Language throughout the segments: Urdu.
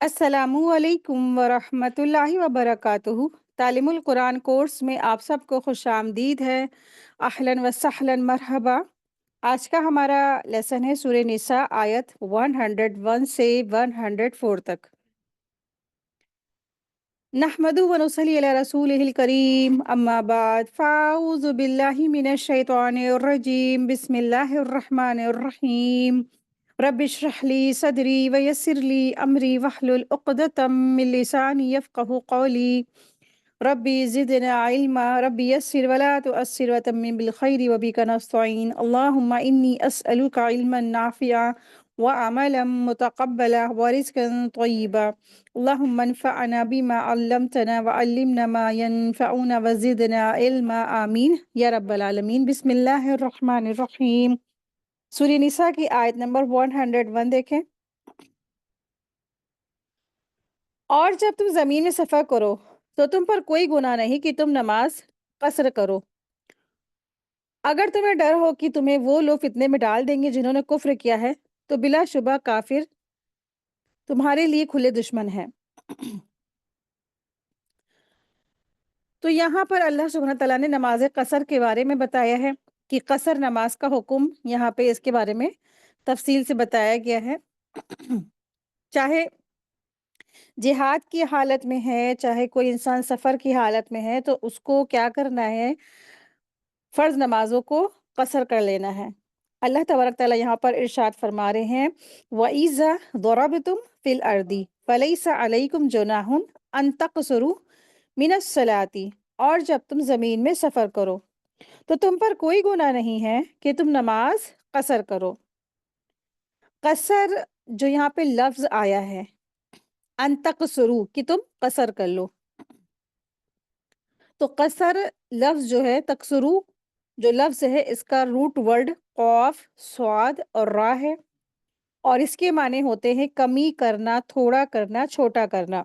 السلام علیکم ورحمۃ اللہ وبرکاتہ۔ تعلیم القرآن کورس میں آپ سب کو خوش آمدید ہے۔ اہلاً و سہلاً مرحبا۔ آج کا ہمارا لیسن ہے سورہ نساء آیت 101 سے 104 تک۔ نحمد و نصلی علی رسولہ الکریم، اما بعد فاعوذ باللہ من الشیطان الرجیم، بسم اللہ الرحمن الرحیم۔ رب اشرح لی صدری ویسر لی امری واحلل عقدۃ من لسانی یفقہوا قولی۔ ربی زدنا علما، ربی یسر ولا تعسر وتمم بالخیر وبک نستعین۔ اللہم انی اسألک علما نافعا وعملا متقبلا ورزقا طیبا۔ اللہم انفعنا بما علمتنا وعلمنا ما ينفعنا وزدنا علما، آمین یا رب العالمین۔ بسم اللہ الرحمن الرحیم۔ سورہ نساء کی آیت نمبر 101 دیکھیں۔ اور جب تم زمین میں سفر کرو تو تم پر کوئی گناہ نہیں کہ تم نماز قصر کرو، اگر تمہیں ڈر ہو کہ تمہیں وہ لوگ فتنے میں ڈال دیں گے جنہوں نے کفر کیا ہے، تو بلا شبہ کافر تمہارے لیے کھلے دشمن ہیں۔ تو یہاں پر اللہ سبحانہ تعالیٰ نے نماز قصر کے بارے میں بتایا ہے کہ قصر نماز کا حکم یہاں پہ اس کے بارے میں تفصیل سے بتایا گیا ہے۔ چاہے جہاد کی حالت میں ہے، چاہے کوئی انسان سفر کی حالت میں ہے، تو اس کو کیا کرنا ہے؟ فرض نمازوں کو قصر کر لینا ہے۔ اللہ تبارک تعالیٰ یہاں پر ارشاد فرما رہے ہیں وَإِذَا ضَرَبْتُمْ فِي الْأَرْضِ فَلَيْسَ عَلَيْكُمْ جُنَاحٌ أَن تَقْصُرُوا مِنَ الصَّلَاةِ، اور جب تم زمین میں سفر کرو تو تم پر کوئی گناہ نہیں ہے کہ تم نماز قصر کرو۔ قصر جو یہاں پہ لفظ آیا ہے ان تقصروا کہ تم قصر کر لو، تو قصر لفظ جو ہے تقصروا جو لفظ ہے اس کا روٹ ورڈ قاف صاد اور را ہے، اور اس کے معنی ہوتے ہیں کمی کرنا، تھوڑا کرنا، چھوٹا کرنا۔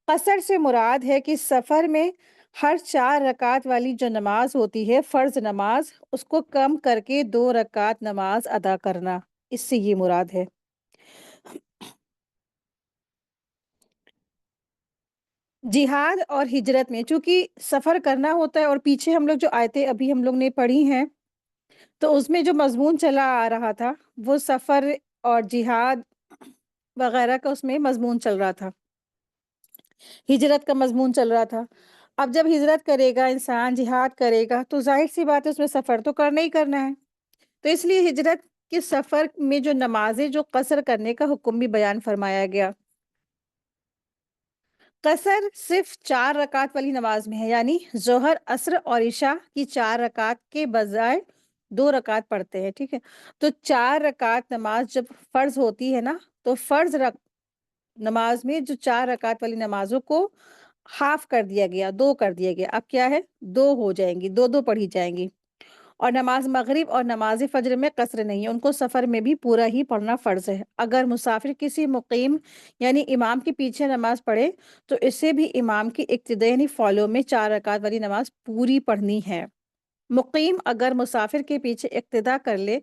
قصر سے مراد ہے کہ سفر میں ہر 4 رکعت والی جو نماز ہوتی ہے فرض نماز، اس کو کم کر کے 2 رکعت نماز ادا کرنا، اس سے یہ مراد ہے۔ جہاد اور ہجرت میں چونکہ سفر کرنا ہوتا ہے، اور پیچھے ہم لوگ جو آیتیں ابھی ہم لوگ نے پڑھی ہیں تو اس میں جو مضمون چلا آ رہا تھا وہ سفر اور جہاد وغیرہ کا اس میں مضمون چل رہا تھا، ہجرت کا مضمون چل رہا تھا۔ اب جب ہجرت کرے گا انسان، جہاد کرے گا، تو ظاہر سی بات ہے اس میں سفر تو کرنا ہی کرنا ہے، تو اس لیے ہجرت کے سفر میں جو نمازیں جو قصر کرنے کا حکم بھی بیان فرمایا گیا۔ قصر صرف 4 رکعت والی نماز میں ہے، یعنی ظہر، عصر اور عشاء کی 4 رکعت کے بجائے 2 رکعت پڑھتے ہیں، ٹھیک ہے؟ تو 4 رکعت نماز جب فرض ہوتی ہے نا، تو فرض نماز میں جو 4 رکعت والی نمازوں کو ہاف کر دیا گیا، 2 کر دیا گیا، اب کیا ہے 2 ہو جائیں گی، 2 پڑھی جائیں گی۔ اور نماز مغرب اور نماز فجر میں قصر نہیں ہے، ان کو سفر میں بھی پورا ہی پڑھنا فرض ہے۔ اگر مسافر کسی مقیم یعنی امام کے پیچھے نماز پڑھے تو اسے بھی امام کی اقتداء یعنی فالو میں 4 رکعت والی نماز پوری پڑھنی ہے۔ مقیم اگر مسافر کے پیچھے اقتداء کر لے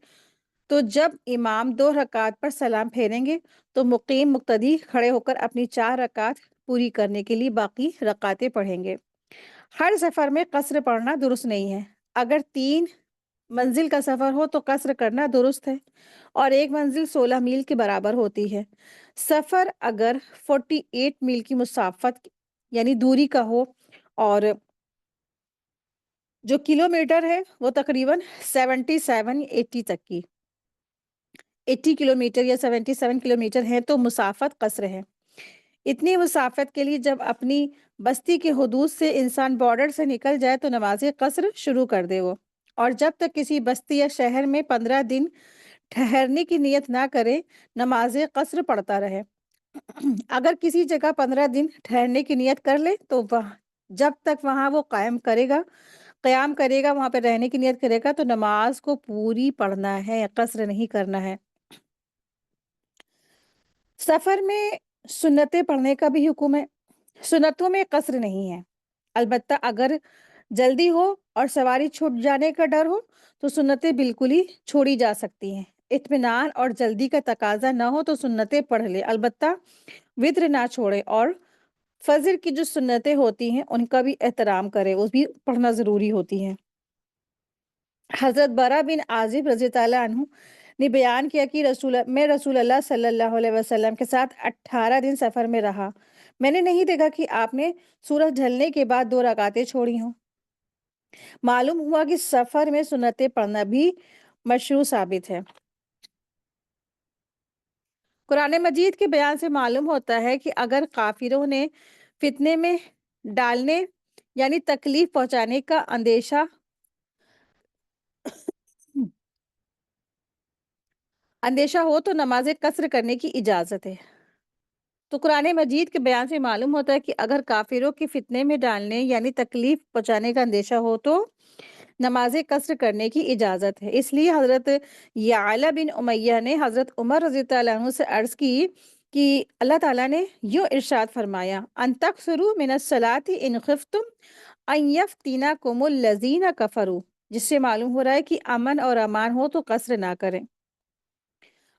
تو جب امام 2 رکعت پر سلام پھیریں گے تو مقیم مقتدی کھڑے ہو کر اپنی 4 رکعت پوری کرنے کے لیے باقی رکعتیں پڑھیں گے۔ ہر سفر میں قصر پڑھنا درست نہیں ہے۔ اگر 3 منزل کا سفر ہو تو قصر کرنا درست ہے، اور 1 منزل 16 میل کے برابر ہوتی ہے۔ سفر اگر 48 میل کی مسافت یعنی دوری کا ہو، اور جو کلومیٹر ہے وہ تقریباً 80 تک کی 80 کلومیٹر یا 77 کلومیٹر ہے تو مسافت قصر ہے۔ اتنی مسافت کے لیے جب اپنی بستی کے حدود سے انسان بارڈر سے نکل جائے تو نماز قصر شروع کر دے وہ، اور جب تک کسی بستی یا شہر میں 15 دن ٹھہرنے کی نیت نہ کرے نماز قصر پڑھتا رہے۔ اگر کسی جگہ 15 دن ٹھہرنے کی نیت کر لے تو جب تک وہاں وہ قیام کرے گا، وہاں پہ رہنے کی نیت کرے گا تو نماز کو پوری پڑھنا ہے، قصر نہیں کرنا ہے۔ سفر میں سنتیں پڑھنے کا بھی حکم ہے، سنتوں میں قصر نہیں ہے، البتہ اگر جلدی ہو اور سواری چھوٹ جانے کا ڈر ہو تو سنتیں بالکل ہی چھوڑی جا سکتی ہیں۔ اطمینان اور جلدی کا تقاضا نہ ہو تو سنتیں پڑھ لے، البتہ وطر نہ چھوڑے، اور فجر کی جو سنتیں ہوتی ہیں ان کا بھی احترام کرے، وہ بھی پڑھنا ضروری ہوتی ہیں۔ حضرت برا بن عازب رضی اللہ عنہ نے بیان کیا کہ میں رسول اللہ صلی اللہ علیہ وسلم کے ساتھ 18 دن سفر میں رہا، میں نے نہیں دیکھا کہ آپ نے سورج ڈھلنے کے بعد 2 رکعتیں چھوڑی ہوں۔ معلوم ہوا کہ سفر میں سنتیں پڑھنا بھی مشروع ثابت ہے۔ قرآن مجید کے بیان سے معلوم ہوتا ہے کہ اگر کافروں نے فتنے میں ڈالنے یعنی تکلیف پہنچانے کا اندیشہ ہو تو نماز قصر کرنے کی اجازت ہے۔ تو قرآن مجید کے بیان سے معلوم ہوتا ہے کہ اگر کافروں کے فتنے میں ڈالنے یعنی تکلیف پہنچانے کا اندیشہ ہو تو نماز قصر کرنے کی اجازت ہے۔ اس لیے حضرت یعلا بن امیہ نے حضرت عمر رضی اللہ عنہ سے عرض کی کہ اللہ تعالیٰ نے یوں ارشاد فرمایا ان تقصروا من الصلاۃ ان خفتم ان یفتنکم الذین کفروا، جس سے معلوم ہو رہا ہے کہ امن اور امان ہو تو قصر نہ کریں۔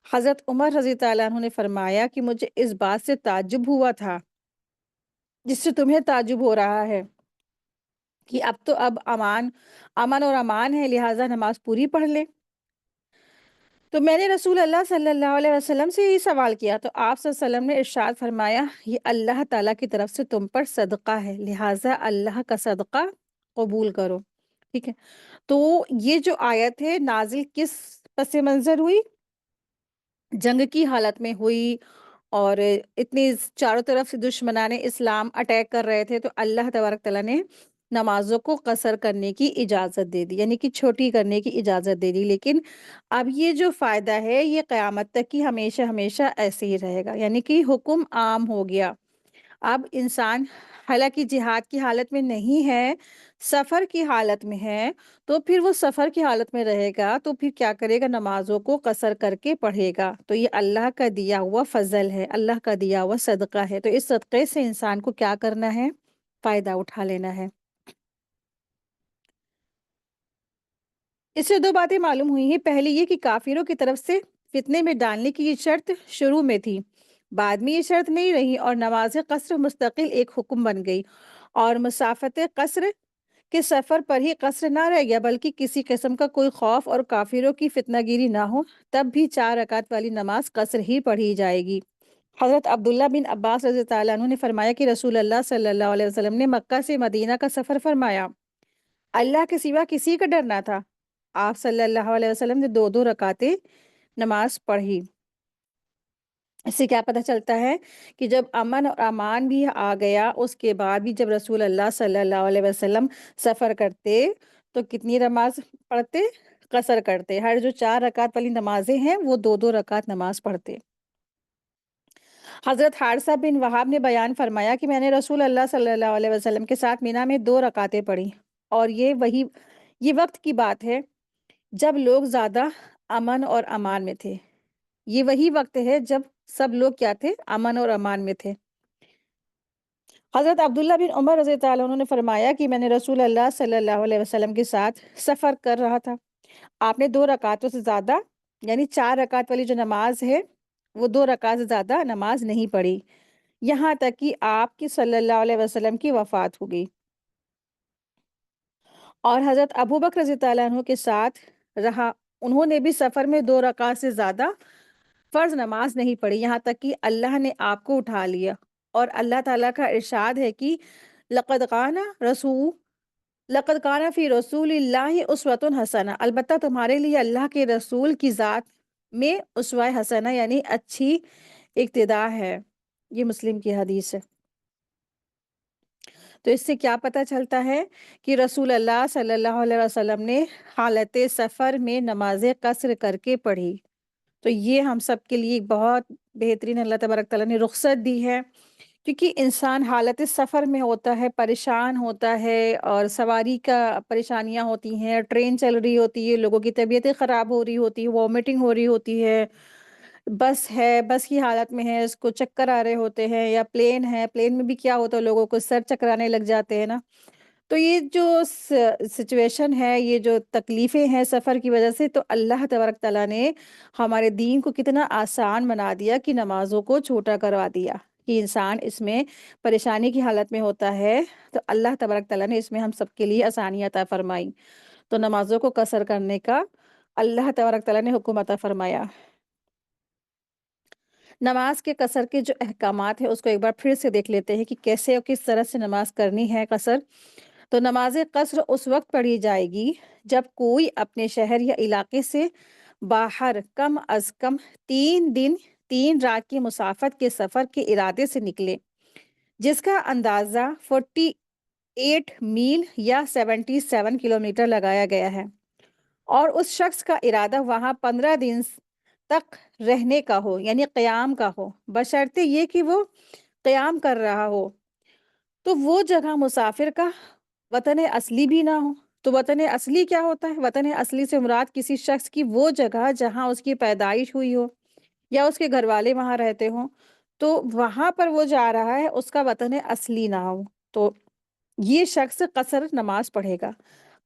حضرت عمر رضی اللہ عنہ نے فرمایا کہ مجھے اس بات سے تعجب ہوا تھا جس سے تمہیں تعجب ہو رہا ہے کہ اب امن اور امان ہے، لہٰذا نماز پوری پڑھ لیں۔ تو میں نے رسول اللہ صلی اللہ علیہ وسلم سے یہی سوال کیا تو آپ صلی اللہ علیہ وسلم نے ارشاد فرمایا یہ اللہ تعالیٰ کی طرف سے تم پر صدقہ ہے، لہٰذا اللہ کا صدقہ قبول کرو۔ ٹھیک ہے، تو یہ جو آیت ہے نازل کس پس منظر ہوئی؟ جنگ کی حالت میں ہوئی، اور اتنی چاروں طرف سے دشمنان اسلام اٹیک کر رہے تھے، تو اللہ تبارک تعالیٰ نے نمازوں کو قصر کرنے کی اجازت دے دی، یعنی کہ چھوٹی کرنے کی اجازت دے دی۔ لیکن اب یہ جو فائدہ ہے یہ قیامت تک کی ہمیشہ ہمیشہ ایسے ہی رہے گا، یعنی کہ حکم عام ہو گیا۔ اب انسان حالانکہ جہاد کی حالت میں نہیں ہے، سفر کی حالت میں ہے، تو پھر وہ سفر کی حالت میں رہے گا تو پھر کیا کرے گا؟ نمازوں کو قصر کر کے پڑھے گا۔ تو یہ اللہ کا دیا ہوا فضل ہے، اللہ کا دیا ہوا صدقہ ہے، تو اس صدقے سے انسان کو کیا کرنا ہے؟ فائدہ اٹھا لینا ہے۔ اس سے 2 باتیں معلوم ہوئی ہیں، پہلی یہ کہ کافروں کی طرف سے فتنے میں ڈالنے کی یہ شرط شروع میں تھی، بعد میں یہ شرط نہیں رہی، اور نماز قصر مستقل ایک حکم بن گئی، اور مسافت قصر کے سفر پر ہی قصر نہ رہ گیا، بلکہ کسی قسم کا کوئی خوف اور کافروں کی فتنہ گیری نہ ہو تب بھی 4 رکعت والی نماز قصر ہی پڑھی جائے گی۔ حضرت عبداللہ بن عباس رضی اللہ عنہ نے فرمایا کہ رسول اللہ صلی اللہ علیہ وسلم نے مکہ سے مدینہ کا سفر فرمایا، اللہ کے سوا کسی کا ڈر نہ تھا، آپ صلی اللہ علیہ وسلم نے 2 رکعتیں نماز پڑھی۔ اس سے کیا پتہ چلتا ہے کہ جب امن اور امان بھی آ گیا، اس کے بعد بھی جب رسول اللہ صلی اللہ علیہ وسلم سفر کرتے تو کتنی نماز پڑھتے؟ قصر کرتے۔ ہر جو 4 رکعت والی نمازیں ہیں وہ 2 رکعت نماز پڑھتے۔ حضرت حارثہ بن وہاب نے بیان فرمایا کہ میں نے رسول اللہ صلی اللہ علیہ وسلم کے ساتھ مینا میں 2 رکعتیں پڑھی، اور یہ وقت کی بات ہے جب لوگ زیادہ امن اور امان میں تھے۔ یہ وہی وقت ہے جب سب لوگ کیا تھے؟ امن اور امان میں تھے۔ حضرت عبداللہ بن عمر رضی اللہ عنہ نے فرمایا کہ میں نے رسول اللہ صلی اللہ علیہ وسلم کے ساتھ سفر کر رہا تھا، آپ نے 2 رکعتوں سے زیادہ یعنی 4 رکعت والی جو نماز ہے وہ 2 رکعت سے زیادہ نماز نہیں پڑھی، یہاں تک کہ آپ کی صلی اللہ علیہ وسلم کی وفات ہو گئی۔ اور حضرت ابوبکر رضی اللہ عنہ کے ساتھ رہا، انہوں نے بھی سفر میں 2 رکعت سے زیادہ فرض نماز نہیں پڑھی، یہاں تک کہ اللہ نے آپ کو اٹھا لیا، اور اللہ تعالیٰ کا ارشاد ہے کہ لقد کان فی رسول اللہ اسوۃ حسنہ، البتہ تمہارے لیے اللہ کے رسول کی ذات میں اسوہ حسنہ یعنی اچھی اقتداء ہے۔ یہ مسلم کی حدیث ہے۔ تو اس سے کیا پتہ چلتا ہے کہ رسول اللہ صلی اللہ علیہ وسلم نے حالت سفر میں نماز قصر کر کے پڑھی۔ تو یہ ہم سب کے لیے ایک بہت بہترین اللہ تبارک تعالیٰ نے رخصت دی ہے، کیونکہ انسان حالت سفر میں ہوتا ہے، پریشان ہوتا ہے، اور سواری کا پریشانیاں ہوتی ہیں، ٹرین چل رہی ہوتی ہے، لوگوں کی طبیعتیں خراب ہو رہی ہوتی ہے، وامٹنگ ہو رہی ہوتی ہے، بس ہے، بس کی حالت میں ہے، اس کو چکر آ رہے ہوتے ہیں، یا پلین ہے، پلین میں بھی کیا ہوتا ہے، لوگوں کو سر چکرانے لگ جاتے ہیں نا۔ تو یہ جو سچویشن ہے، یہ جو تکلیفیں ہیں سفر کی وجہ سے، تو اللہ تبارک تعالیٰ نے ہمارے دین کو کتنا آسان بنا دیا کہ نمازوں کو چھوٹا کروا دیا، کہ انسان اس میں پریشانی کی حالت میں ہوتا ہے تو اللہ تبارک تعالیٰ نے اس میں ہم سب کے لیے آسانی عطا فرمائی، تو نمازوں کو قصر کرنے کا اللہ تبارک تعالیٰ نے حکم عطا فرمایا۔ نماز کے قصر کے جو احکامات ہیں اس کو ایک بار پھر سے دیکھ لیتے ہیں کہ کیسے اور کس طرح سے نماز کرنی ہے قصر۔ تو نماز قصر اس وقت پڑھی جائے گی جب کوئی اپنے شہر یا علاقے سے باہر کم از کم 3 دن 3 رات کی مسافت کے سفر کے ارادے سے نکلے، جس کا اندازہ 48 میل یا 77 کلومیٹر لگایا گیا ہے، اور اس شخص کا ارادہ وہاں 15 دن تک رہنے کا ہو، یعنی قیام کا ہو، بشرطے یہ کہ وہ قیام کر رہا ہو، تو وہ جگہ مسافر کا وطن اصلی بھی نہ ہو۔ تو وطن اصلی کیا ہوتا ہے؟ وطن اصلی سے مراد کسی شخص کی وہ جگہ جہاں اس کی پیدائش ہوئی ہو یا اس کے گھر والے وہاں رہتے ہوں، تو وہاں پر وہ جا رہا ہے، اس کا وطن اصلی نہ ہو، تو یہ شخص قصر نماز پڑھے گا۔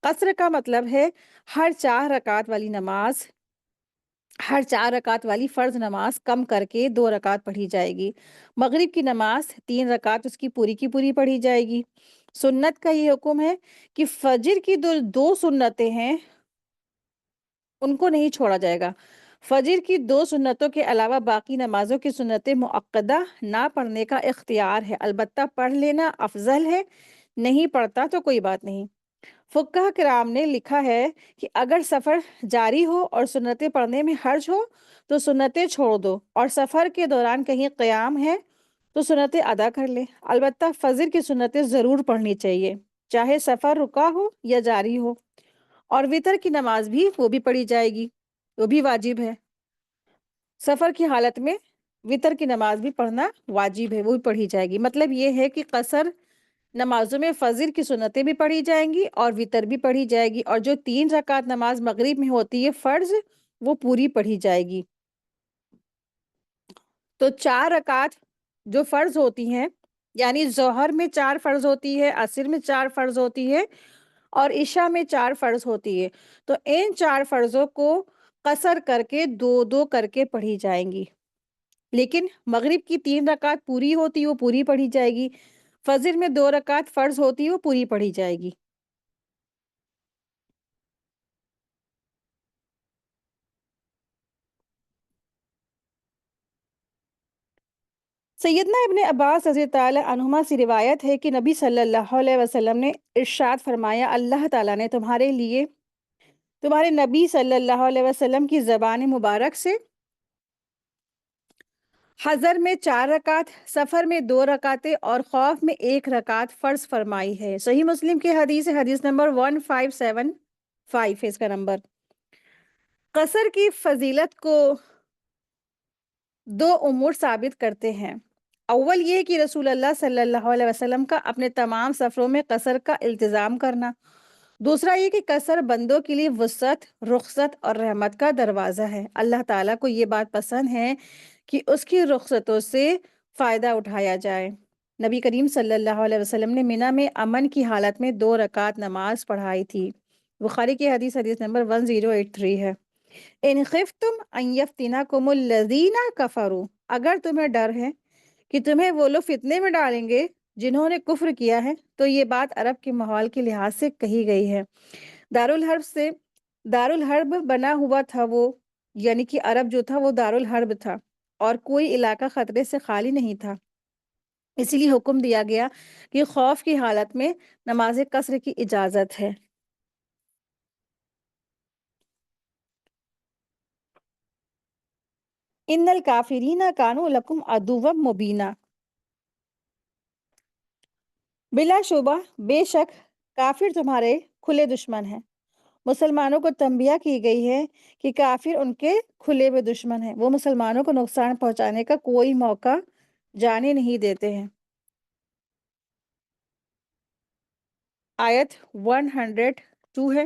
قصر کا مطلب ہے ہر 4 رکعت والی فرض نماز کم کر کے 2 رکعت پڑھی جائے گی۔ مغرب کی نماز 3 رکعت اس کی پوری پڑھی جائے گی۔ سنت کا یہ حکم ہے کہ فجر کی دو سنتیں ہیں، ان کو نہیں چھوڑا جائے گا۔ فجر کی 2 سنتوں کے علاوہ باقی نمازوں کی سنتیں مؤکدہ نہ پڑھنے کا اختیار ہے، البتہ پڑھ لینا افضل ہے، نہیں پڑھتا تو کوئی بات نہیں۔ فقہ کرام نے لکھا ہے کہ اگر سفر جاری ہو اور سنتیں پڑھنے میں حرج ہو تو سنتیں چھوڑ دو، اور سفر کے دوران کہیں قیام ہے تو سنتیں ادا کر لے، البتہ فجر کی سنتیں ضرور پڑھنی چاہیے، چاہے سفر رکا ہو یا جاری ہو۔ اور وتر کی نماز بھی وہ بھی پڑھی جائے گی، وہ بھی واجب ہے۔ سفر کی حالت میں وتر کی نماز بھی پڑھنا واجب ہے، وہ بھی پڑھی جائے گی۔ مطلب یہ ہے کہ قصر نمازوں میں فجر کی سنتیں بھی پڑھی جائیں گی اور وتر بھی پڑھی جائے گی، اور جو 3 رکعت نماز مغرب میں ہوتی ہے فرض، وہ پوری پڑھی جائے گی۔ تو 4 رکعت جو فرض ہوتی ہیں، یعنی ظہر میں 4 فرض ہوتی ہے، عصر میں 4 فرض ہوتی ہے، اور عشاء میں 4 فرض ہوتی ہے، تو ان 4 فرضوں کو قصر کر کے 2 2 کر کے پڑھی جائیں گی۔ لیکن مغرب کی 3 رکعت پوری ہوتی ہے، وہ پوری پڑھی جائے گی۔ فجر میں 2 رکعت فرض ہوتی ہے، وہ پوری پڑھی جائے گی۔ سیدنا ابن عباس رضی اللہ عنہما سے روایت ہے کہ نبی صلی اللہ علیہ وسلم نے ارشاد فرمایا، اللہ تعالیٰ نے تمہارے لیے تمہارے نبی صلی اللہ علیہ وسلم کی زبان مبارک سے حضر میں 4 رکعت، سفر میں 2 رکعتیں اور خوف میں 1 رکعت فرض فرمائی ہے۔ صحیح مسلم کی حدیث ہے، حدیث نمبر 1575 ہے اس کا نمبر۔ قصر کی فضیلت کو 2 امور ثابت کرتے ہیں۔ اول یہ کہ رسول اللہ صلی اللہ علیہ وسلم کا اپنے تمام سفروں میں قصر کا التزام کرنا۔ دوسرا یہ کہ قصر بندوں کے لیے وسعت، رخصت اور رحمت کا دروازہ ہے۔ اللہ تعالیٰ کو یہ بات پسند ہے کہ اس کی رخصتوں سے فائدہ اٹھایا جائے۔ نبی کریم صلی اللہ علیہ وسلم نے منی میں امن کی حالت میں 2 رکعت نماز پڑھائی تھی۔ بخاری کی حدیث حدیث نمبر 1083 ہے۔ ان خفتم ان یفتنکم الذین کفروا، اگر تمہیں ڈر ہے کہ تمہیں وہ لوگ فتنے میں ڈالیں گے جنہوں نے کفر کیا ہے، تو یہ بات عرب کے ماحول کے لحاظ سے کہی گئی ہے۔ دارالحرب بنا ہوا تھا وہ، یعنی کہ عرب جو تھا وہ دارالحرب تھا، اور کوئی علاقہ خطرے سے خالی نہیں تھا، اسی لیے حکم دیا گیا کہ خوف کی حالت میں نماز قصر کی اجازت ہے۔ ان الکافرین کانوا لکم عدوا مبینا، بلا شبہ بے شک کافر تمہارے کھلے دشمن ہیں۔ مسلمانوں کو تنبیہ کی گئی ہے کہ کافر ان کے کھلے ہوئے دشمن ہیں، وہ مسلمانوں کو نقصان پہنچانے کا کوئی موقع جانے نہیں دیتے ہیں۔ آیت 102 ہے۔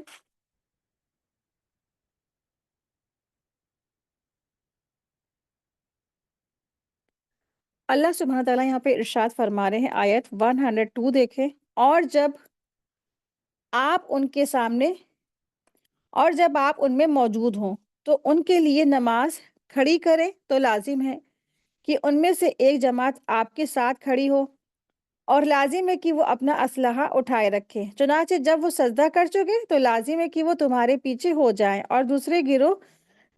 اللہ سبحانہ تعالیٰ یہاں پہ ارشاد فرما رہے ہیں، آیت 102 دیکھیں، اور آپ ان کے سامنے اور جب آپ ان میں موجود ہوں تو ان کے لیے نماز کھڑی کریں تو لازم ہے کہ ان میں سے ایک جماعت آپ کے ساتھ کھڑی ہو، اور لازم ہے کہ وہ اپنا اسلحہ اٹھائے رکھے۔ چنانچہ جب وہ سجدہ کر چکے تو لازم ہے کہ وہ تمہارے پیچھے ہو جائیں، اور دوسرے گروہ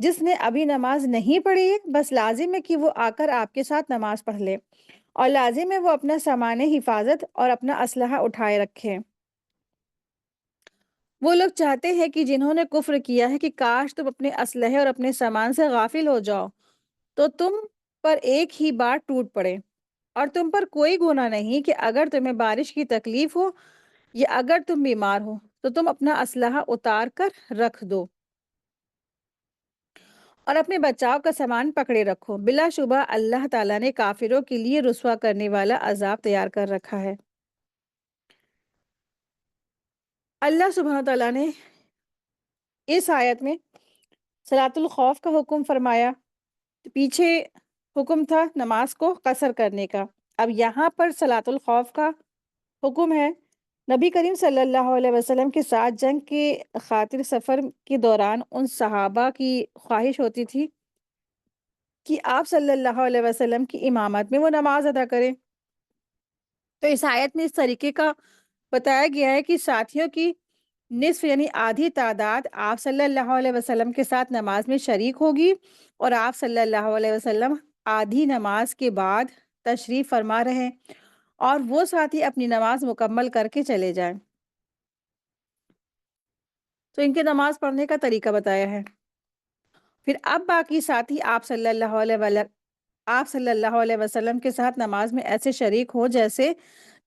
جس نے ابھی نماز نہیں پڑھی ہے، بس لازم ہے کہ وہ آ کر آپ کے ساتھ نماز پڑھ لے، اور لازم ہے وہ اپنا سامان حفاظت اور اپنا اسلحہ اٹھائے رکھے۔ وہ لوگ چاہتے ہیں کہ جنہوں نے کفر کیا ہے کہ کاش تم اپنے اسلحے اور اپنے سامان سے غافل ہو جاؤ تو تم پر ایک ہی بار ٹوٹ پڑے، اور تم پر کوئی گناہ نہیں کہ اگر تمہیں بارش کی تکلیف ہو یا اگر تم بیمار ہو تو تم اپنا اسلحہ اتار کر رکھ دو اور اپنے بچاؤ کا سامان پکڑے رکھو۔ بلا شبہ اللہ تعالیٰ نے کافروں کے لیے رسوا کرنے والا عذاب تیار کر رکھا ہے۔ اللہ سبحانہ تعالیٰ نے اس آیت میں صلاۃ الخوف کا حکم فرمایا، پیچھے حکم تھا نماز کو قصر کرنے کا، اب یہاں پر صلاۃ الخوف کا حکم ہے۔ نبی کریم صلی اللہ علیہ وسلم کے ساتھ جنگ کے خاطر سفر کے دوران ان صحابہ کی خواہش ہوتی تھی کہ آپ صلی اللہ علیہ وسلم کی امامت میں وہ نماز ادا کریں، تو اس آیت میں اس طریقے کا بتایا گیا ہے کہ ساتھیوں کی نصف یعنی آدھی تعداد آپ صلی اللہ علیہ وسلم کے ساتھ نماز میں شریک ہوگی، اور آپ صلی اللہ علیہ وسلم آدھی نماز کے بعد تشریف فرما رہے اور وہ ساتھی اپنی نماز مکمل کر کے چلے جائیں۔ تو ان کے نماز پڑھنے کا طریقہ بتایا ہے۔ پھر اب باقی ساتھی آپ صلی اللہ علیہ وسلم کے ساتھ نماز میں ایسے شریک ہو جیسے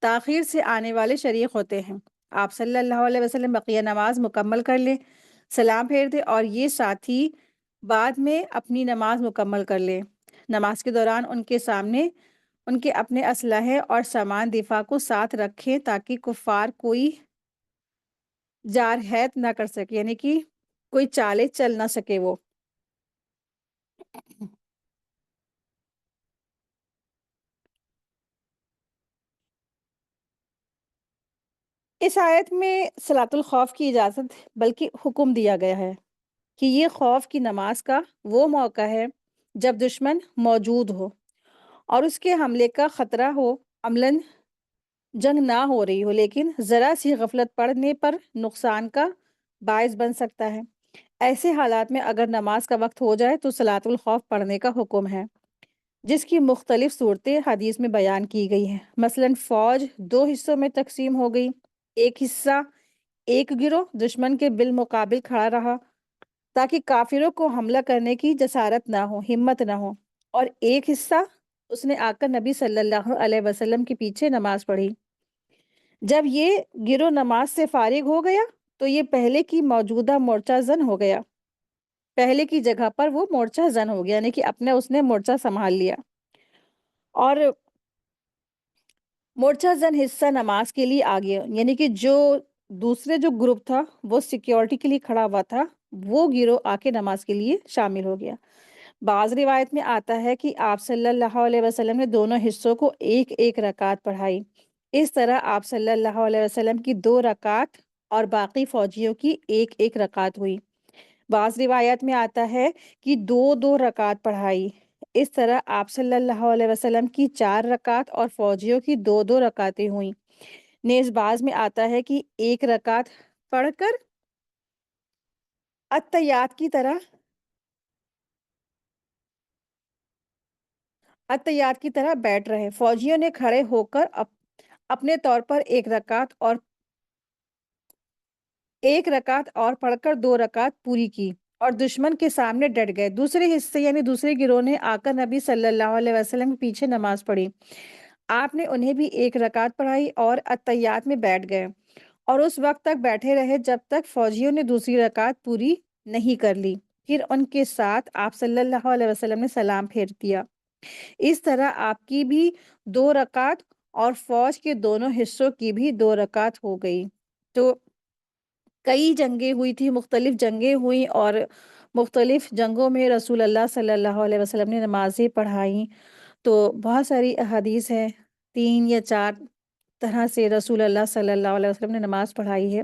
تاخیر سے آنے والے شریک ہوتے ہیں۔ آپ صلی اللہ علیہ وسلم بقیہ نماز مکمل کر لیں، سلام پھیر دے، اور یہ ساتھی بعد میں اپنی نماز مکمل کر لیں۔ نماز کے دوران ان کے سامنے ان کے اپنے اسلحے اور سامان دفاع کو ساتھ رکھیں تاکہ کفار کوئی جارحیت نہ کر سکے، یعنی کہ کوئی چالیں چل نہ سکے وہ۔ اس آیت میں صلاۃ الخوف کی اجازت بلکہ حکم دیا گیا ہے کہ یہ خوف کی نماز کا وہ موقع ہے جب دشمن موجود ہو اور اس کے حملے کا خطرہ ہو، عملاً جنگ نہ ہو رہی ہو، لیکن ذرا سی غفلت پڑنے پر نقصان کا باعث بن سکتا ہے۔ ایسے حالات میں اگر نماز کا وقت ہو جائے تو صلاۃ الخوف پڑھنے کا حکم ہے، جس کی مختلف صورتیں حدیث میں بیان کی گئی ہیں۔ مثلاً فوج دو حصوں میں تقسیم ہو گئی، ایک حصہ ایک گروہ دشمن کے بالمقابل کھڑا رہا تاکہ کافروں کو حملہ کرنے کی جسارت نہ ہو، ہمت نہ ہو، اور ایک حصہ اس نے آ کر نبی صلی اللہ علیہ وسلم کے پیچھے نماز پڑھی۔ جب یہ گروہ نماز سے فارغ ہو گیا تو یہ پہلے کی موجودہ مورچہ زن ہو گیا، پہلے کی جگہ پر وہ مورچہ زن ہو گیا، یعنی کہ اس نے مورچہ سنبھال لیا، اور مورچہ زن حصہ نماز کے لیے آ گیا، یعنی کہ جو دوسرے جو گروپ تھا وہ سیکیورٹی کے لیے کھڑا ہوا تھا، وہ گروہ آ کے نماز کے لیے شامل ہو گیا۔ بعض روایت میں آتا ہے کہ آپ صلی اللہ علیہ وسلم نے دونوں حصوں کو ایک ایک رکعت پڑھائی۔ اس طرح آپ صلی اللہ علیہ وسلم کی 2 رکعت اور باقی فوجیوں کی ایک ایک رکعت ہوئی۔ بعض روایت میں آتا ہے کہ 2 رکعت پڑھائی۔ اس طرح آپ صلی اللہ علیہ وسلم کی 4 رکعت اور فوجیوں کی 2 رکعتیں ہوئیں۔ نیز بعض میں آتا ہے کہ ایک رکعت پڑھ کر اتحیات کی طرح بیٹھ رہے۔ فوجیوں نے کھڑے ہو کر اپنے طور پر ایک رکعت اور پڑھ کر 2 رکعت پوری کی اور دشمن کے سامنے ڈٹ گئے۔ دوسرے حصے یعنی دوسرے گروہ نے آ کر نبی صلی اللہ علیہ وسلم کے پیچھے نماز پڑھی۔ آپ نے انہیں بھی 1 رکعت پڑھائی اور اتحیات میں بیٹھ گئے اور اس وقت تک بیٹھے رہے جب تک فوجیوں نے دوسری رکعت پوری نہیں کر لی، پھر ان کے ساتھ آپ صلی اللہ علیہ وسلم نے سلام پھیر دیا۔ اس طرح آپ کی بھی 2 رکعت اور فوج کے دونوں حصوں کی بھی 2 رکعت ہو گئی۔ تو کئی جنگیں ہوئی تھی، مختلف جنگیں ہوئیں، اور مختلف جنگوں میں رسول اللہ صلی اللہ علیہ وسلم نے نمازیں پڑھائیں۔ تو بہت ساری احادیث ہیں، 3 یا 4 طرح سے رسول اللہ صلی اللہ علیہ وسلم نے نماز پڑھائی ہے۔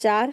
4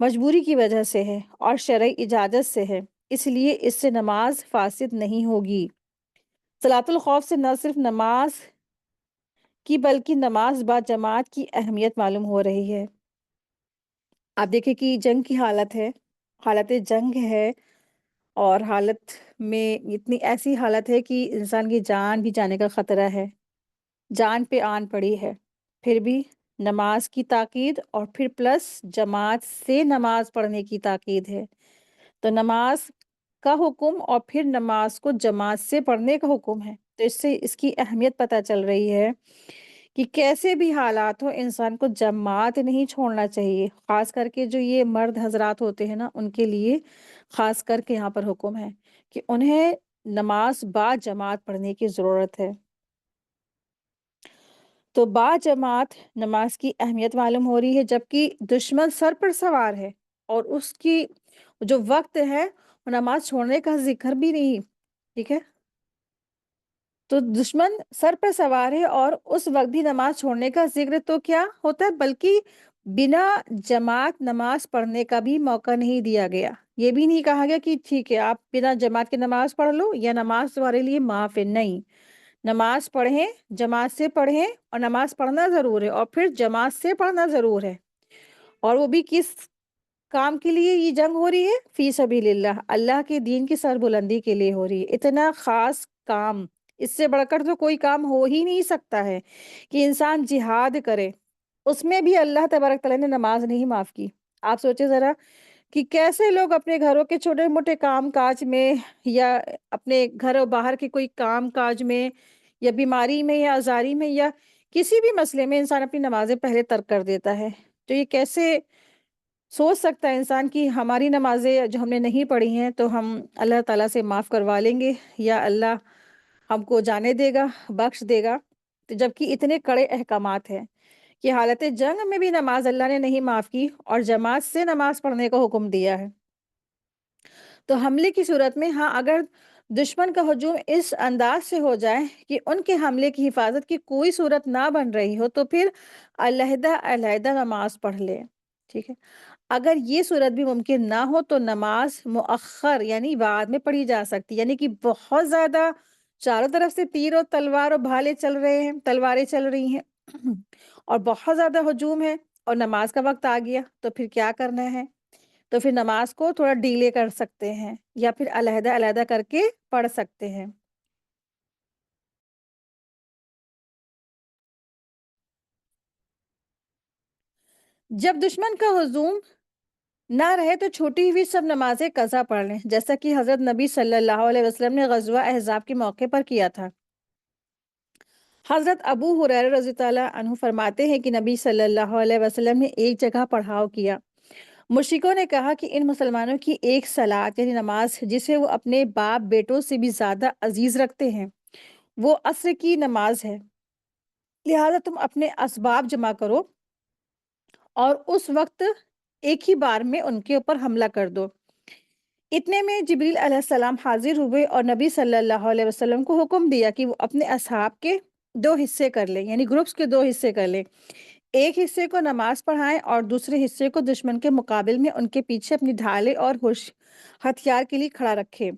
مجبوری کی وجہ سے ہے اور شرعی اجازت سے ہے، اس لیے اس سے نماز فاسد نہیں ہوگی۔ صلاۃ الخوف سے نہ صرف نماز کی بلکہ نماز با جماعت کی اہمیت معلوم ہو رہی ہے۔ آپ دیکھیں کہ جنگ کی حالت ہے، حالت جنگ ہے، اور حالت میں اتنی ایسی حالت ہے کہ انسان کی جان بھی جانے کا خطرہ ہے، جان پہ آن پڑی ہے، پھر بھی نماز کی تاکید اور پھر پلس جماعت سے نماز پڑھنے کی تاکید ہے۔ تو نماز کا حکم اور پھر نماز کو جماعت سے پڑھنے کا حکم ہے، تو اس سے اس کی اہمیت پتہ چل رہی ہے کہ کیسے بھی حالات ہو انسان کو جماعت نہیں چھوڑنا چاہیے، خاص کر کے جو یہ مرد حضرات ہوتے ہیں نا، ان کے لیے خاص کر کے یہاں پر حکم ہے کہ انہیں نماز با جماعت پڑھنے کی ضرورت ہے۔ تو با جماعت نماز کی اہمیت معلوم ہو رہی ہے، جبکہ دشمن سر پر سوار ہے اور اس کی جو وقت ہے وہ نماز چھوڑنے کا ذکر بھی نہیں، ٹھیک ہے؟ تو دشمن سر پر سوار ہے اور اس وقت بھی نماز چھوڑنے کا ذکر تو کیا ہوتا ہے، بلکہ بنا جماعت نماز پڑھنے کا بھی موقع نہیں دیا گیا۔ یہ بھی نہیں کہا گیا کہ ٹھیک ہے آپ بنا جماعت کے نماز پڑھ لو یا نماز تمہارے لیے معاف ہے، نہیں، نماز پڑھیں، جماعت سے پڑھیں، اور نماز پڑھنا ضرور ہے اور پھر جماعت سے پڑھنا ضرور ہے، اور وہ بھی کس کام کے لیے یہ جنگ ہو رہی ہے؟ فی سبیل اللہ، اللہ کے دین کی سربلندی کے لیے ہو رہی ہے۔ اتنا خاص کام، اس سے بڑھ کر تو کوئی کام ہو ہی نہیں سکتا ہے کہ انسان جہاد کرے، اس میں بھی اللہ تبارک تعالیٰ نے نماز نہیں معاف کی۔ آپ سوچیں ذرا کہ کیسے لوگ اپنے گھروں کے چھوٹے موٹے کام کاج میں، یا اپنے گھر و باہر کے کوئی کام کاج میں، یا بیماری میں، یا ازاری میں، یا کسی بھی مسئلے میں انسان اپنی نمازیں پہلے ترک کر دیتا ہے۔ تو یہ کیسے سوچ سکتا ہے انسان کہ ہماری نمازیں جو ہم نے نہیں پڑھی ہیں تو ہم اللہ تعالیٰ سے معاف کروا لیں گے، یا اللہ ہم کو جانے دے گا، بخش دے گا؟ تو جبکہ اتنے کڑے احکامات ہیں کہ حالت جنگ میں بھی نماز اللہ نے نہیں معاف کی اور جماعت سے نماز پڑھنے کا حکم دیا ہے۔ تو حملے کی صورت میں ہاں، اگر دشمن کا ہجوم اس انداز سے ہو جائے کہ ان کے حملے کی حفاظت کی کوئی صورت نہ بن رہی ہو، تو پھر علیحدہ علیحدہ نماز پڑھ لے، ٹھیک ہے؟ اگر یہ صورت بھی ممکن نہ ہو تو نماز مؤخر یعنی بعد میں پڑھی جا سکتی، یعنی کہ بہت زیادہ چاروں طرف سے تیر اور تلوار اور بھالے چل رہے ہیں، تلواریں چل رہی ہیں اور بہت زیادہ ہجوم ہے اور نماز کا وقت آ گیا، تو پھر کیا کرنا ہے؟ تو پھر نماز کو تھوڑا ڈیلے کر سکتے ہیں یا پھر علیحدہ علیحدہ کر کے پڑھ سکتے ہیں۔ جب دشمن کا ہجوم نہ رہے تو چھوٹی ہوئی سب نمازیں قضا پڑھ لیں، جیسا کہ حضرت نبی صلی اللہ علیہ وسلم نے غزوہ احزاب کے موقع پر کیا تھا۔ حضرت ابو ہریرہ رضی اللہ عنہ فرماتے ہیں کہ نبی صلی اللہ علیہ وسلم نے ایک جگہ پڑھاؤ کیا۔ مشرکوں نے کہا کہ ان مسلمانوں کی ایک صلاۃ یعنی نماز جسے وہ اپنے باپ بیٹوں سے بھی زیادہ عزیز رکھتے ہیں، وہ عصر کی نماز ہے، لہذا تم اپنے اسباب جمع کرو اور اس وقت ایک ہی بار میں ان کے اوپر حملہ کر دو۔ اتنے میں جبریل علیہ السلام حاضر ہوئے اور نبی صلی اللہ علیہ وسلم کو حکم دیا کہ وہ اپنے اصحاب کے دو حصے کر لیں، یعنی گروپس کے دو حصے کر لیں، ایک حصے کو نماز پڑھائیں اور دوسرے حصے کو دشمن کے مقابل میں ان کے پیچھے اپنی ڈھالیں اور ہتھیار کے لیے کھڑا رکھے،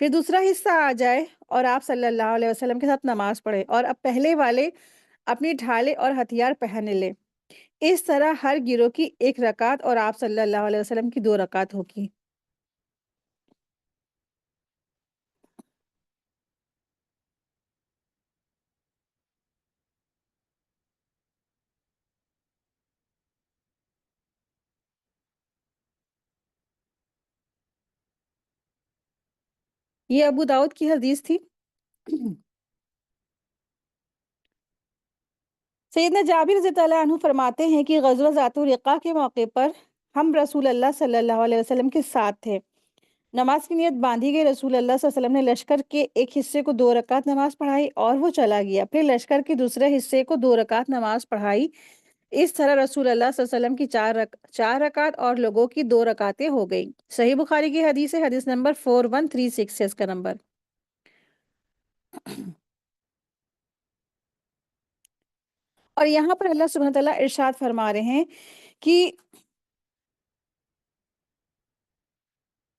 پھر دوسرا حصہ آ جائے اور آپ صلی اللہ علیہ وسلم کے ساتھ نماز پڑھے اور اب پہلے والے اپنی ڈھالیں اور ہتھیار پہن لے۔ اس طرح ہر گروہ کی ایک رکعت اور آپ صلی اللہ علیہ وسلم کی دو رکعت ہوگی۔ یہ ابو داؤد کی حدیث تھی۔ سیدنا جابر رضی اللہ عنہ فرماتے ہیں کہ غزوہ ذات الرقاع کے موقع پر ہم رسول اللہ صلی اللہ علیہ وسلم کے ساتھ تھے، نماز کی نیت باندھی گئی، رسول اللہ صلی اللہ علیہ وسلم نے لشکر کے ایک حصے کو دو رکعت نماز پڑھائی اور وہ چلا گیا، پھر لشکر کے دوسرے حصے کو دو رکعت نماز پڑھائی، اس طرح رسول اللہ صلی اللہ علیہ وسلم کی چار رکعت اور لوگوں کی دو رکعتیں ہو گئی۔ صحیح بخاری کی حدیث ہے، حدیث نمبر 4136 ہے اس کا نمبر۔ اور یہاں پر اللہ سبحانہ تعالیٰ ارشاد فرما رہے ہیں کہ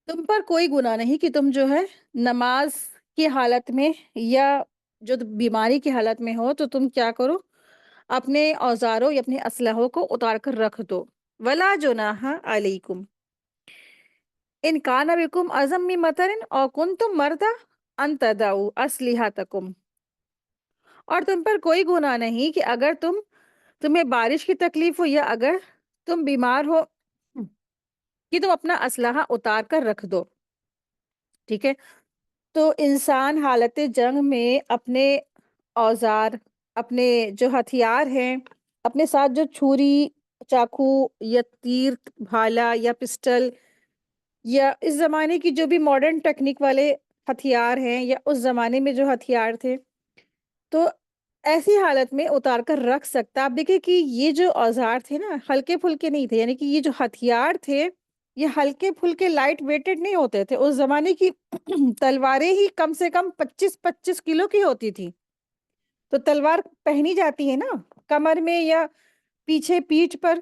تم پر کوئی گناہ نہیں کہ تم جو ہے نماز کی حالت میں یا جو بیماری کی حالت میں ہو تو تم کیا کرو، اپنے اوزاروں یا اپنے اسلحوں کو اتار کر رکھ دو۔ ولا جناح علیکم ان کان بکم عزم من مطر اور کنتم مرضی ان تدعوا اسلحتکم، اور تم پر کوئی گناہ نہیں کہ اگر تمہیں بارش کی تکلیف ہو یا اگر تم بیمار ہو کہ تم اپنا اسلحہ اتار کر رکھ دو، ٹھیک ہے۔ تو انسان حالت جنگ میں اپنے اوزار، اپنے جو ہتھیار ہیں، اپنے ساتھ جو چھری، چاقو یا تیر، بھالا یا پسٹل یا اس زمانے کی جو بھی ماڈرن ٹیکنیک والے ہتھیار ہیں یا اس زمانے میں جو ہتھیار تھے، تو ایسی حالت میں اتار کر رکھ سکتا۔ آپ دیکھیں کہ یہ جو اوزار تھے نا ہلکے پھلکے نہیں تھے، یعنی کہ یہ جو ہتھیار تھے یہ ہلکے پھلکے لائٹ ویٹڈ نہیں ہوتے تھے۔ اس زمانے کی تلواریں ہی کم سے کم 25-25 کلو کی ہوتی تھی۔ تو تلوار پہنی جاتی ہے نا کمر میں یا پیچھے پیٹھ پر،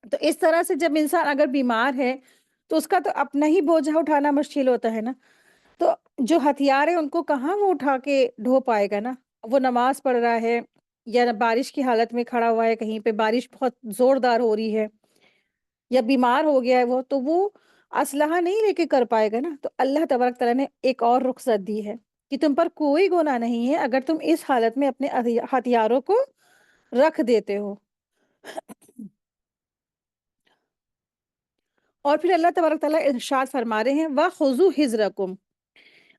تو اس طرح سے جب انسان اگر بیمار ہے تو اس کا تو اپنا ہی بوجھا اٹھانا مشکل ہوتا ہے نا، تو جو ہتھیار ہے ان کو کہاں وہ اٹھا کے ڈھو پائے گا نا۔ وہ نماز پڑھ رہا ہے یا بارش کی حالت میں کھڑا ہوا ہے، کہیں پہ بارش بہت زوردار ہو رہی ہے یا بیمار ہو گیا ہے وہ، تو وہ اسلحہ نہیں لے کے کر پائے گا نا۔ تو اللہ تبارک تعالیٰ نے ایک اور رخصت دی ہے کہ تم پر کوئی گناہ نہیں ہے اگر تم اس حالت میں اپنے ہتھیاروں کو رکھ دیتے ہو۔ اور پھر اللہ تبارک تعالیٰ ارشاد فرما رہے ہیں وَخُذُوا حِذْرَكُمْ،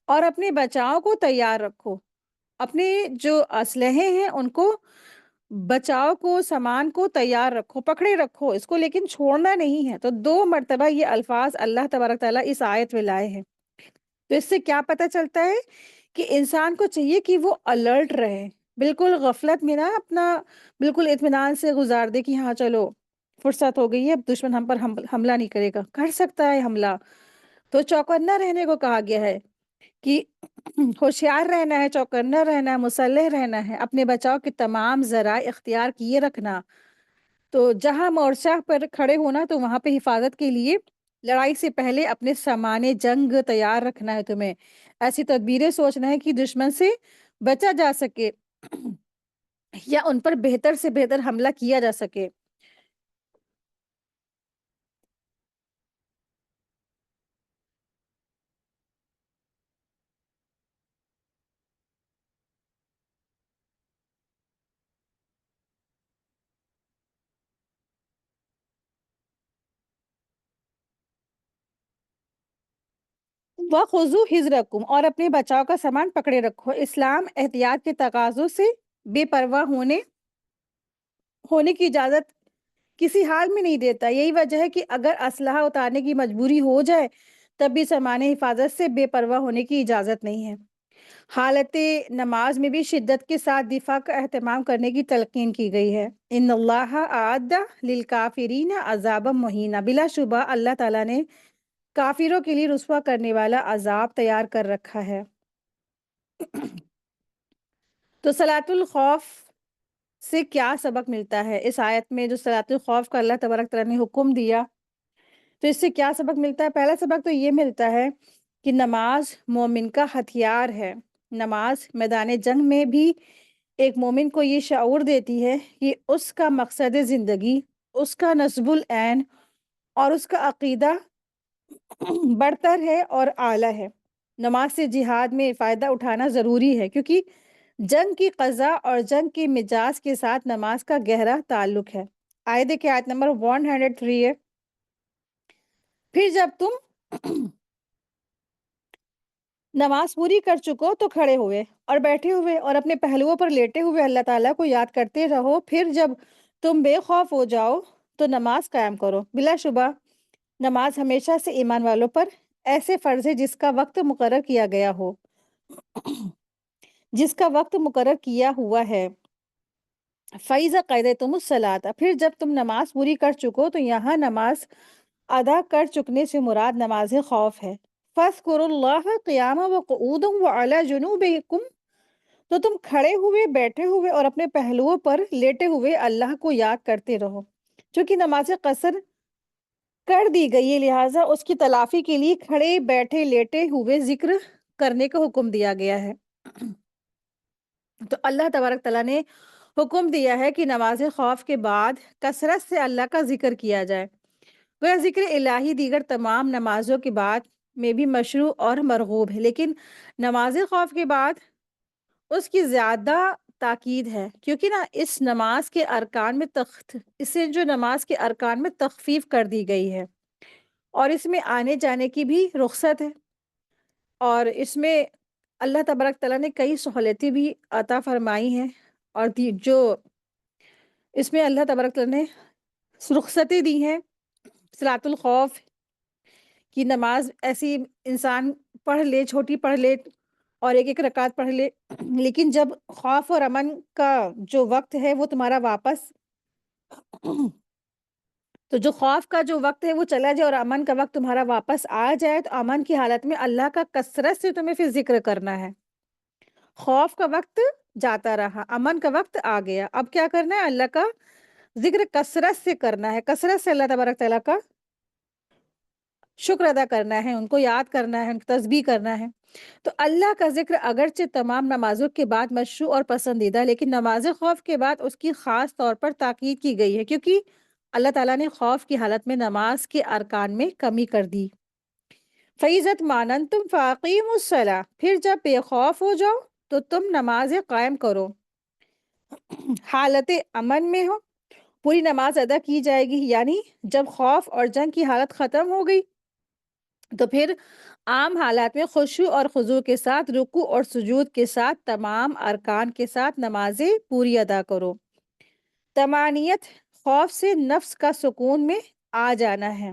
اور اپنے بچاؤ کو تیار رکھو، اپنے جو اسلحے ہیں ان کو، بچاؤ کو، سامان کو تیار رکھو، پکڑے رکھو اس کو، لیکن چھوڑنا نہیں ہے۔ تو 2 مرتبہ یہ الفاظ اللہ تبارک تعالیٰ اس آیت میں لائے ہیں۔ تو اس سے کیا پتہ چلتا ہے کہ انسان کو چاہیے کہ وہ الرٹ رہے، بالکل غفلت میں نہ اپنا بالکل اطمینان سے گزار دے کہ ہاں چلو فرصت ہو گئی ہے، اب دشمن ہم پر حملہ نہیں کرے گا، کر سکتا ہے حملہ۔ تو چوکنا رہنے کو کہا گیا ہے کہ ہوشیار رہنا ہے، چوکنا رہنا ہے، مسلح رہنا ہے، اپنے بچاؤ کے تمام ذرائع اختیار کیے رکھنا۔ تو جہاں مورچہ پر کھڑے ہونا تو وہاں پہ حفاظت کے لیے لڑائی سے پہلے اپنے سامان جنگ تیار رکھنا ہے، تمہیں ایسی تدبیریں سوچنا ہے کہ دشمن سے بچا جا سکے یا ان پر بہتر سے بہتر حملہ کیا جا سکے۔ وَخُذُوا حِذْرَكُمْ، اور اپنے بچاؤ کا سامان پکڑے رکھو۔ اسلام احتیاط کے تقاضوں سے بے پرواہ ہونے کی اجازت کسی حال میں نہیں دیتا۔ یہی وجہ ہے کہ اگر اسلحہ اتارنے کی مجبوری ہو جائے تب بھی سامان حفاظت سے بے پرواہ ہونے کی اجازت نہیں ہے۔ حالت نماز میں بھی شدت کے ساتھ دفاع کا اہتمام کرنے کی تلقین کی گئی ہے۔ ان اللہ اعد للکافرین عذابا مہینا، بلا شبہ اللہ تعالیٰ نے کافروں کے لیے رسوا کرنے والا عذاب تیار کر رکھا ہے۔ تو صلاۃ الخوف سے کیا سبق ملتا ہے؟ اس آیت میں جو صلاۃ الخوف کا اللہ تبارک تعالیٰ نے حکم دیا، تو اس سے کیا سبق ملتا ہے؟ پہلا سبق تو یہ ملتا ہے کہ نماز مومن کا ہتھیار ہے۔ نماز میدان جنگ میں بھی ایک مومن کو یہ شعور دیتی ہے کہ اس کا مقصد زندگی، اس کا نصب العین اور اس کا عقیدہ برتر ہے اور اعلیٰ ہے۔ نماز سے جہاد میں فائدہ اٹھانا ضروری ہے کیونکہ جنگ کی قضا اور جنگ کے مجاز کے ساتھ نماز کا گہرا تعلق ہے۔ آیت کے آیت نمبر 103 ہے، پھر جب تم نماز پوری کر چکو تو کھڑے ہوئے اور بیٹھے ہوئے اور اپنے پہلوؤں پر لیٹے ہوئے اللہ تعالیٰ کو یاد کرتے رہو، پھر جب تم بے خوف ہو جاؤ تو نماز قائم کرو۔ بلا شبہ نماز ہمیشہ سے ایمان والوں پر ایسے فرض ہے جس کا وقت مقرر کیا گیا ہو، جس کا وقت مقرر کیا ہوا ہے۔ فَإِذَا قَضَيْتُمُ الصَّلَاةَ، پھر جب تم نماز پوری کر چکو تو یہاں نماز ادا کر چکنے سے مراد نماز خوف ہے۔ فَاذْكُرُوا اللَّهَ قِيَامًا وَقُعُودًا وَعَلَى جُنُوبِكُمْ، تو تم کھڑے ہوئے، بیٹھے ہوئے اور اپنے پہلوؤں پر لیٹے ہوئے اللہ کو یاد کرتے رہو۔ چونکہ نماز قصر کر دی گئی ہے، لہٰذا اس کی تلافی کے لیے کھڑے بیٹھے لیٹے ہوئے ذکر کرنے کا حکم دیا گیا ہے۔ تو اللہ تبارک تعالیٰ نے حکم دیا ہے کہ نماز خوف کے بعد کثرت سے اللہ کا ذکر کیا جائے۔ وہ ذکر الہی دیگر تمام نمازوں کے بعد میں بھی مشروع اور مرغوب ہے، لیکن نماز خوف کے بعد اس کی زیادہ تاکید ہے، کیونکہ نا اس نماز کے ارکان میں اسے جو نماز کے ارکان میں تخفیف کر دی گئی ہے، اور اس میں آنے جانے کی بھی رخصت ہے، اور اس میں اللہ تبارک تعالیٰ نے کئی سہولتیں بھی عطا فرمائی ہیں، اور جو اس میں اللہ تبارک تعالیٰ نے رخصتیں دی ہیں۔ صلاۃ الخوف کی نماز ایسی انسان پڑھ لے، چھوٹی پڑھ لے اور ایک ایک رکعت پڑھ لے، لیکن جب خوف اور امن کا جو وقت ہے وہ تمہارا واپس تو جو خوف کا جو وقت ہے وہ چلا جائے اور امن کا وقت تمہارا واپس آ جائے، تو امن کی حالت میں اللہ کا کثرت سے تمہیں پھر ذکر کرنا ہے۔ خوف کا وقت جاتا رہا، امن کا وقت آ گیا، اب کیا کرنا ہے؟ اللہ کا ذکر کثرت سے کرنا ہے، کثرت سے اللہ تبارک تعالیٰ کا شکر ادا کرنا ہے، ان کو یاد کرنا ہے، ان کی تسبیح کرنا ہے۔ تو اللہ کا ذکر اگرچہ تمام نمازوں کے بعد مشروع اور پسندیدہ، لیکن نماز خوف کے بعد اس کی خاص طور پر تاکید کی گئی ہے، کیونکہ اللہ تعالیٰ نے خوف کی حالت میں نماز کے ارکان میں کمی کر دی۔ فَإِذَا اطْمَأْنَنْتُمْ فَأَقِیمُوا الصَّلَاةَ، پھر جب بے خوف ہو جاؤ تو تم نمازیں قائم کرو، حالت امن میں ہو پوری نماز ادا کی جائے گی، یعنی جب خوف اور جنگ کی حالت ختم ہو گئی تو پھر عام حالات میں خشوع اور خضوع کے ساتھ، رکوع اور سجود کے ساتھ، تمام ارکان کے ساتھ نمازیں پوری ادا کرو۔ طمانینت خوف سے نفس کا سکون میں آ جانا ہے۔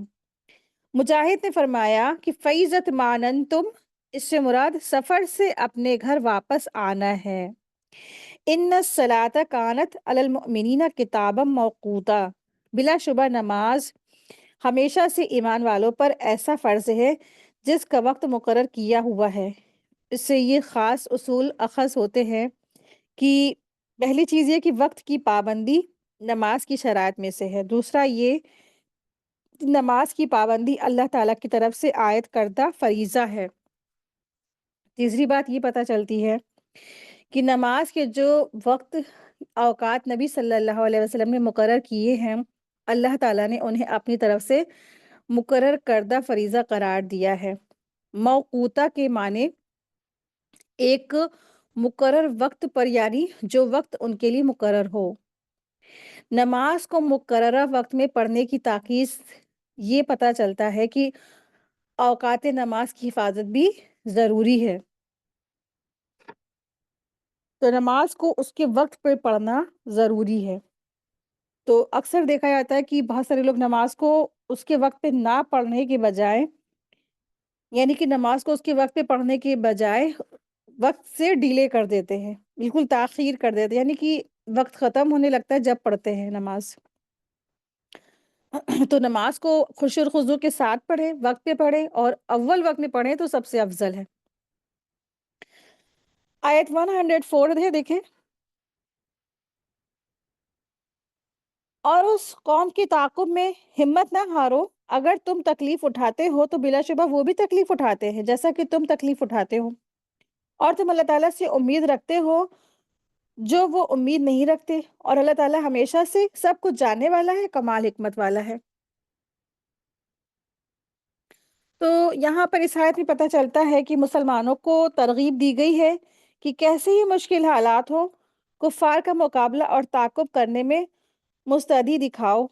مجاہد نے فرمایا کہ فَإِذَا اطْمَأْنَنْتُمْ، اس سے مراد سفر سے اپنے گھر واپس آنا ہے۔ إِنَّ الصَّلَاةَ كَانَتْ عَلَى الْمُؤْمِنِينَ كِتَابًا مَوْقُوتًا، بلا شبہ نماز ہمیشہ سے ایمان والوں پر ایسا فرض ہے جس کا وقت مقرر کیا ہوا ہے۔ اس سے یہ خاص اصول اخذ ہوتے ہیں کہ پہلی چیز یہ کہ وقت کی پابندی نماز کی شرائط میں سے ہے، دوسرا یہ نماز کی پابندی اللہ تعالیٰ کی طرف سے عائد کردہ فریضہ ہے، تیسری بات یہ پتہ چلتی ہے کہ نماز کے جو وقت اوقات نبی صلی اللہ علیہ وسلم نے مقرر کیے ہیں، اللہ تعالیٰ نے انہیں اپنی طرف سے مقرر کردہ فریضہ قرار دیا ہے۔ موقوتہ کے معنی ایک مقرر وقت پر، یعنی جو وقت ان کے لیے مقرر ہو۔ نماز کو مقررہ وقت میں پڑھنے کی تاکید یہ پتہ چلتا ہے کہ اوقات نماز کی حفاظت بھی ضروری ہے، تو نماز کو اس کے وقت پہ پڑھنا ضروری ہے۔ تو اکثر دیکھا جاتا ہے کہ بہت سارے لوگ نماز کو اس کے وقت پہ نہ پڑھنے کے بجائے، یعنی کہ نماز کو اس کے وقت پہ پڑھنے کے بجائے وقت سے ڈیلے کر دیتے ہیں، بالکل تاخیر کر دیتے ہیں، یعنی کہ وقت ختم ہونے لگتا ہے جب پڑھتے ہیں نماز۔ تو نماز کو خشوع اور خضوع کے ساتھ پڑھیں، وقت پہ پڑھیں، اور اول وقت میں پڑھیں تو سب سے افضل ہے۔ آیت 104 ہے، دیکھیں۔ اور اس قوم کی تعاقب میں ہمت نہ ہارو، اگر تم تکلیف اٹھاتے ہو تو بلا شبہ وہ بھی تکلیف اٹھاتے ہیں جیسا کہ تم تکلیف اٹھاتے ہو، اور تم اللہ تعالیٰ سے امید رکھتے ہو جو وہ امید نہیں رکھتے، اور اللہ تعالیٰ ہمیشہ سے سب کچھ جاننے والا ہے، کمال حکمت والا ہے۔ تو یہاں پر اس آیت میں پتہ چلتا ہے کہ مسلمانوں کو ترغیب دی گئی ہے کہ کیسے ہی مشکل حالات ہو، کفار کا مقابلہ اور تعاقب کرنے میں مستعدی دکھاؤ۔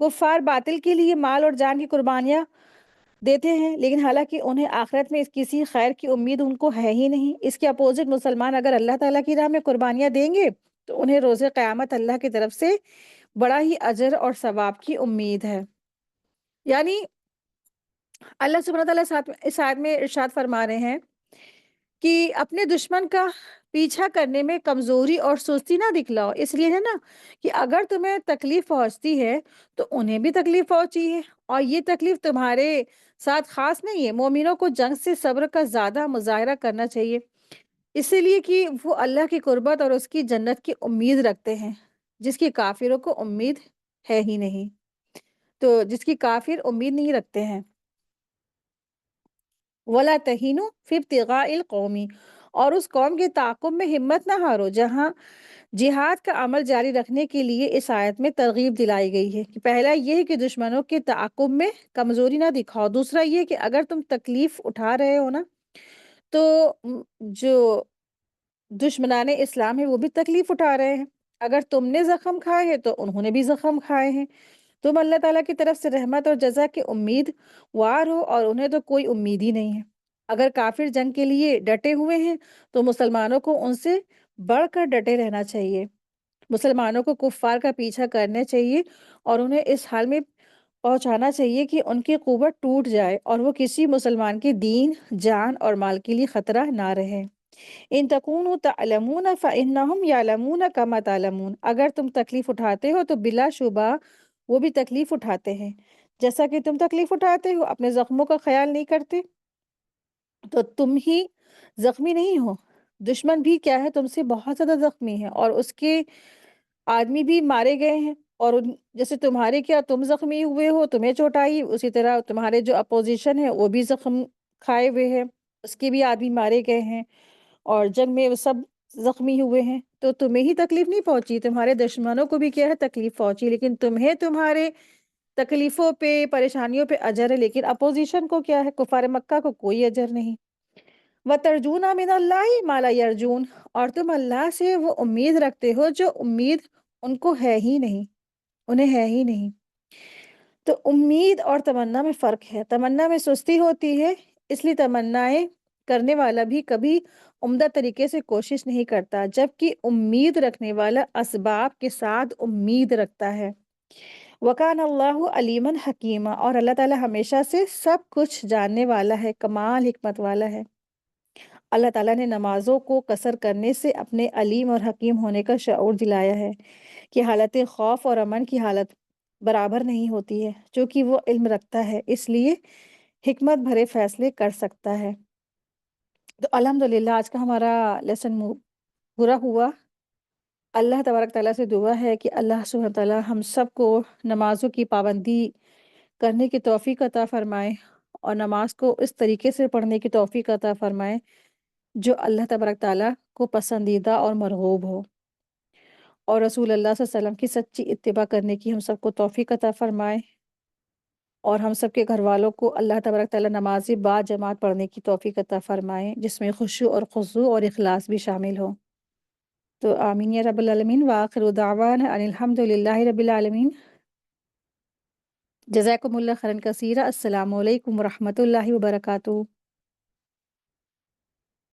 کفار باطل کے لیے مال اور جان کی قربانیاں دیتے ہیں، لیکن حالانکہ انہیں آخرت میں کسی خیر کی امید ان کو ہے ہی نہیں۔ اس کے اپوزٹ مسلمان اگر اللہ تعالیٰ کی راہ میں قربانیاں دیں گے تو انہیں روز قیامت اللہ کی طرف سے بڑا ہی اجر اور ثواب کی امید ہے۔ یعنی اللہ سبحانہ تعالیٰ اس آیت میں ارشاد فرما رہے ہیں کہ اپنے دشمن کا پیچھا کرنے میں کمزوری اور سستی نہ دکھلاؤ، اس لیے ہے نا کہ اگر تمہیں تکلیف پہنچتی ہے تو انہیں بھی تکلیف پہنچی ہے، اور یہ تکلیف تمہارے ساتھ خاص نہیں ہے۔ مومنوں کو جنگ سے صبر کا زیادہ مظاہرہ کرنا چاہیے، اسی لیے کہ وہ اللہ کی قربت اور اس کی جنت کی امید رکھتے ہیں، جس کی کافروں کو امید ہے ہی نہیں۔ تو جس کی کافر امید نہیں رکھتے ہیں۔ وَلَا تَهِنُوا فِي ابْتِغَاءِ الْقَوْمِ، اور اس قوم کے تعاقب میں ہمت نہ ہارو جہاں جہاد کا عمل جاری رکھنے کے لیے اس آیت میں ترغیب دلائی گئی ہے کہ پہلا یہ ہے کہ دشمنوں کے تعاقب میں کمزوری نہ دکھاؤ، دوسرا یہ کہ اگر تم تکلیف اٹھا رہے ہو نا تو جو دشمنان اسلام ہے وہ بھی تکلیف اٹھا رہے ہیں، اگر تم نے زخم کھائے ہیں تو انہوں نے بھی زخم کھائے ہیں، تم اللہ تعالیٰ کی طرف سے رحمت اور جزا کے امید وار ہو اور انہیں تو کوئی امید ہی نہیں ہے۔ اگر کافر جنگ کے لیے ڈٹے ہوئے ہیں تو مسلمانوں کو ان سے بڑھ کر ڈٹے رہنا چاہیے، مسلمانوں کو کفار کا پیچھا کرنا چاہیے اور انہیں اس حال میں پہنچانا چاہیے کہ ان کی قوت ٹوٹ جائے اور وہ کسی مسلمان کے دین، جان اور مال کے لیے خطرہ نہ رہے۔ ان تکونوا تعلمون فانہم یعلمون کما تعلمون، اگر تم تکلیف اٹھاتے ہو تو بلا شبہ وہ بھی تکلیف اٹھاتے ہیں جیسا کہ تم تکلیف اٹھاتے ہو، اپنے زخموں کا خیال نہیں کرتے تو تم ہی زخمی نہیں ہو، دشمن بھی کیا ہے تم سے بہت زیادہ زخمی ہے اور اس کے آدمی بھی مارے گئے ہیں، اور جیسے تمہارے کیا تم زخمی ہوئے ہو، تمہیں چوٹ آئی، اسی طرح تمہارے جو اپوزیشن ہے وہ بھی زخم کھائے ہوئے ہیں، اس کے بھی آدمی مارے گئے ہیں اور جنگ میں وہ سب زخمی ہوئے ہیں، تو تمہیں ہی تکلیف نہیں پہنچی، تمہارے دشمنوں کو بھی کیا ہے تکلیف پہنچی، لیکن تمہیں تمہارے تکلیفوں پہ، پریشانیوں پہ اجر ہے، لیکن اپوزیشن کو کیا ہے، کفار مکہ کو کوئی اجر نہیں۔ وَتَرْجُونَ مِنَ اللَّهِ مَا لَا يَرْجُونَ، اور تم اللہ سے وہ امید رکھتے ہو جو امید ان کو ہے ہی نہیں، انہیں ہے ہی نہیں۔ تو امید اور تمنا میں فرق ہے، تمنا میں سستی ہوتی ہے، اس لیے تمنائیں کرنے والا بھی کبھی عمدہ طریقے سے کوشش نہیں کرتا، جبکہ امید رکھنے والا اسباب کے ساتھ امید رکھتا ہے۔ وَكَانَ اللَّهُ عَلِيمًا حَكِيمًا، اور اللہ تعالیٰ ہمیشہ سے سب کچھ جاننے والا ہے، کمال حکمت والا ہے۔ اللہ تعالیٰ نے نمازوں کو قصر کرنے سے اپنے علیم اور حکیم ہونے کا شعور دلایا ہے کہ حالت خوف اور امن کی حالت برابر نہیں ہوتی ہے، چونکہ وہ علم رکھتا ہے اس لیے حکمت بھرے فیصلے کر سکتا ہے۔ تو الحمدللہ آج کا ہمارا لیسن پورا ہوا۔ اللہ تبارک تعالیٰ سے دعا ہے کہ اللہ سبحانہ تعالیٰ ہم سب کو نمازوں کی پابندی کرنے کی توفیق عطا فرمائے اور نماز کو اس طریقے سے پڑھنے کی توفیق عطا فرمائے جو اللہ تبارک تعالیٰ کو پسندیدہ اور مرغوب ہو، اور رسول اللہ صلی اللہ علیہ وسلم کی سچی اتباع کرنے کی ہم سب کو توفیق عطا فرمائے، اور ہم سب کے گھر والوں کو اللہ تبارک تعالیٰ نماز با جماعت پڑھنے کی توفیق عطا فرمائے جس میں خشوع اور خضوع اور اخلاص بھی شامل ہو۔ تو آمین یا رب العالمین، وآخر دعوانا ان الحمد للہ رب العالمین۔ جزاکم اللہ خیرا کثیرا، السلام علیکم ورحمۃ اللہ وبرکاتہ۔